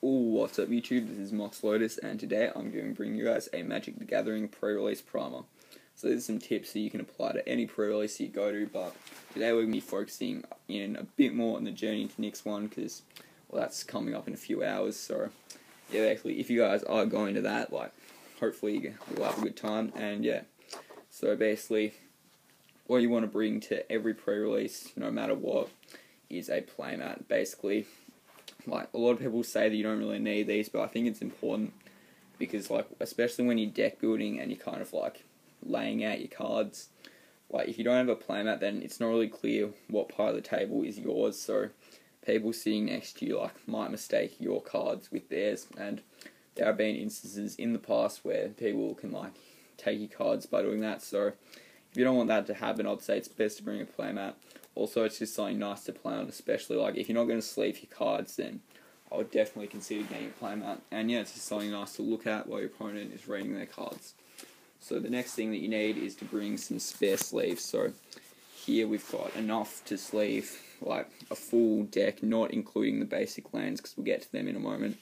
What's up YouTube, this is Mox Lotus, and today I'm going to bring you guys a Magic the Gathering pre-release primer. So there's some tips that you can apply to any pre-release you go to, but today we're going to be focusing in a bit more on the Journey to Nyx one, because, well, that's coming up in a few hours, so, yeah, basically, if you guys are going to that, like, hopefully you'll have a good time, and yeah, so basically, what you want to bring to every pre-release, no matter what, is a playmat. Basically, like, a lot of people say that you don't really need these, but I think it's important because, like, especially when you're deck building and you're kind of, like, laying out your cards, like, if you don't have a playmat, then it's not really clear what part of the table is yours, so people sitting next to you, like, might mistake your cards with theirs, and there have been instances in the past where people can, like, take your cards by doing that, so if you don't want that to happen, I'd say it's best to bring a playmat. Also, it's just something nice to play on, especially, like, if you're not going to sleeve your cards, then I would definitely consider getting a playmat. And yeah, it's just something nice to look at while your opponent is reading their cards. So the next thing that you need is to bring some spare sleeves. So here we've got enough to sleeve, like, a full deck, not including the basic lands, because we'll get to them in a moment.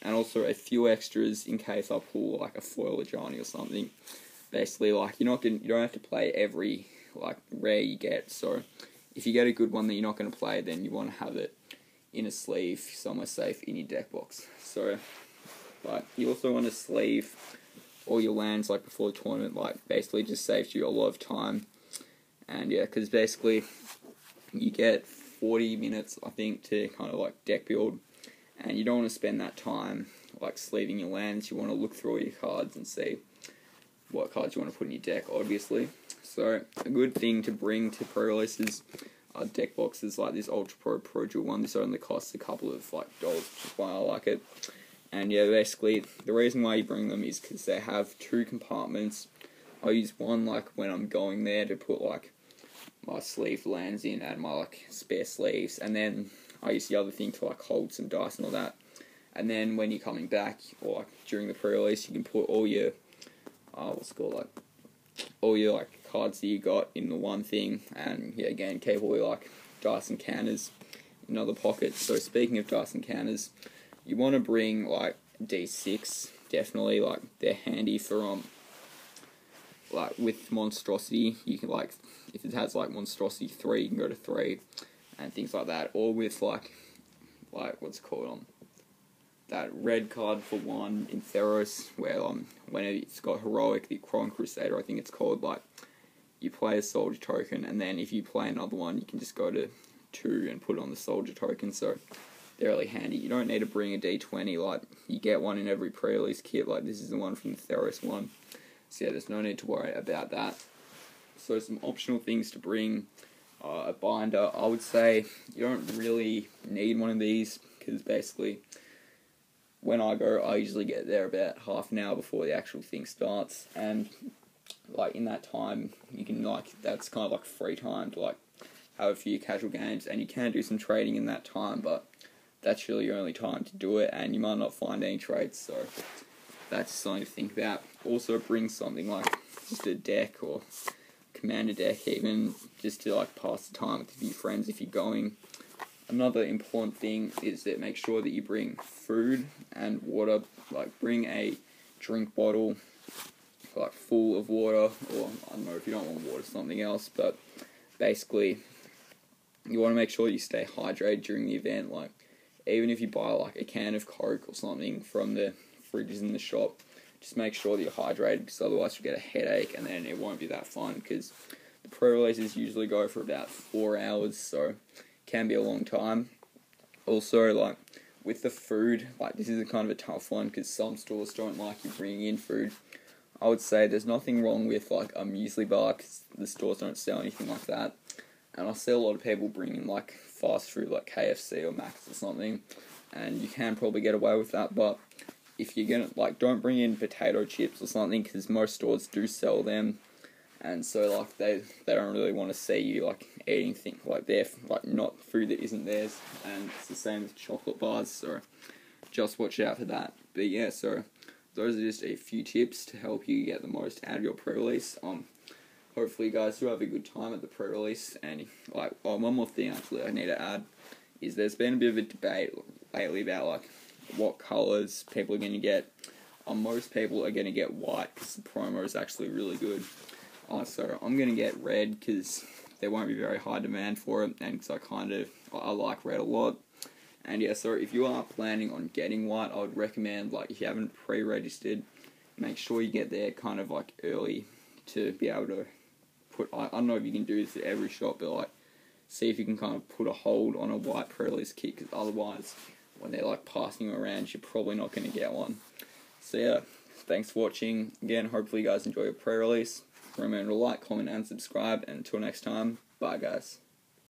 And also a few extras in case I pull, like, a foil Ajani or something. Basically, like, you don't have to play every, like, rare you get, so if you get a good one that you're not going to play, then you want to have it in a sleeve somewhere safe in your deck box. So, like, you also want to sleeve all your lands, like, before the tournament. Like, basically just saves you a lot of time. And yeah, because basically you get 40 minutes, I think, to kind of, like, deck build, and you don't want to spend that time, like, sleeving your lands. You want to look through all your cards and see what cards you want to put in your deck, obviously. So, a good thing to bring to pre-releases are deck boxes like this Ultra Pro Jewel one. This only costs a couple of, like, dollars, which is why I like it. And yeah, basically, the reason why you bring them is because they have two compartments. I use one, like, when I'm going there to put, like, my sleeve lands in and my, like, spare sleeves. And then I use the other thing to, like, hold some dice and all that. And then when you're coming back, or, like, during the pre-release, you can put all your all your, like, cards that you got in the one thing, and yeah, again, keep all your, like, dice and counters in other pockets. So speaking of dice and counters, you want to bring, like, D6, definitely. Like, they're handy for, like, with Monstrosity, you can, like, if it has, like, Monstrosity 3, you can go to 3, and things like that, or with, like, what's it called, that red card for 1 in Theros, where whenever it's got Heroic, the Cron Crusader, I think it's called, like, you play a soldier token, and then if you play another one, you can just go to 2 and put it on the soldier token, so they're really handy. You don't need to bring a D20, like, you get one in every pre-release kit, like, this is the one from the Theros one, so yeah, there's no need to worry about that. So some optional things to bring, a binder. I would say you don't really need one of these, because basically, when I go, I usually get there about half an hour before the actual thing starts, and, like, in that time, you can, like, that's kind of like free time to, like, have a few casual games, and you can do some trading in that time, but that's really your only time to do it, and you might not find any trades, so that's something to think about. Also bring something like just a deck, or commander deck even, just to, like, pass the time with a few friends if you're going. Another important thing is that make sure that you bring food and water. Like, bring a drink bottle, like, full of water, or I don't know, if you don't want water, something else, but basically you want to make sure you stay hydrated during the event. Like, even if you buy, like, a can of Coke or something from the fridges in the shop, just make sure that you're hydrated, because otherwise you'll get a headache and then it won't be that fun, because the pre-releases usually go for about 4 hours, so can be a long time. Also, like, with the food, like, this is a kind of a tough one, because some stores don't like you bringing in food. I would say there's nothing wrong with, like, a muesli bar, because the stores don't sell anything like that, and I see a lot of people bring in, like, fast food, like KFC or Mac's or something, and you can probably get away with that, but if you're gonna, like, don't bring in potato chips or something, because most stores do sell them, and so, like, they don't really want to see you, like, eating things like they're, like, not food that isn't theirs, and it's the same with chocolate bars, so just watch out for that. But yeah, so those are just a few tips to help you get the most out of your pre-release. Hopefully you guys do have a good time at the pre-release, and, like, one more thing actually I need to add is there's been a bit of a debate lately about, like, what colours people are going to get. Most people are going to get white because the promo is actually really good. So I'm going to get red because there won't be very high demand for it, and because I like red a lot. And yeah, so if you are planning on getting white, I would recommend, like, if you haven't pre-registered, make sure you get there kind of like early to be able to put, I don't know if you can do this at every shop, but like, see if you can kind of put a hold on a white pre-release kit, because otherwise, when they're like passing around, you're probably not going to get one. So yeah, thanks for watching. Again, hopefully you guys enjoy your pre-release. Remember to like, comment, and subscribe. And until next time, bye guys.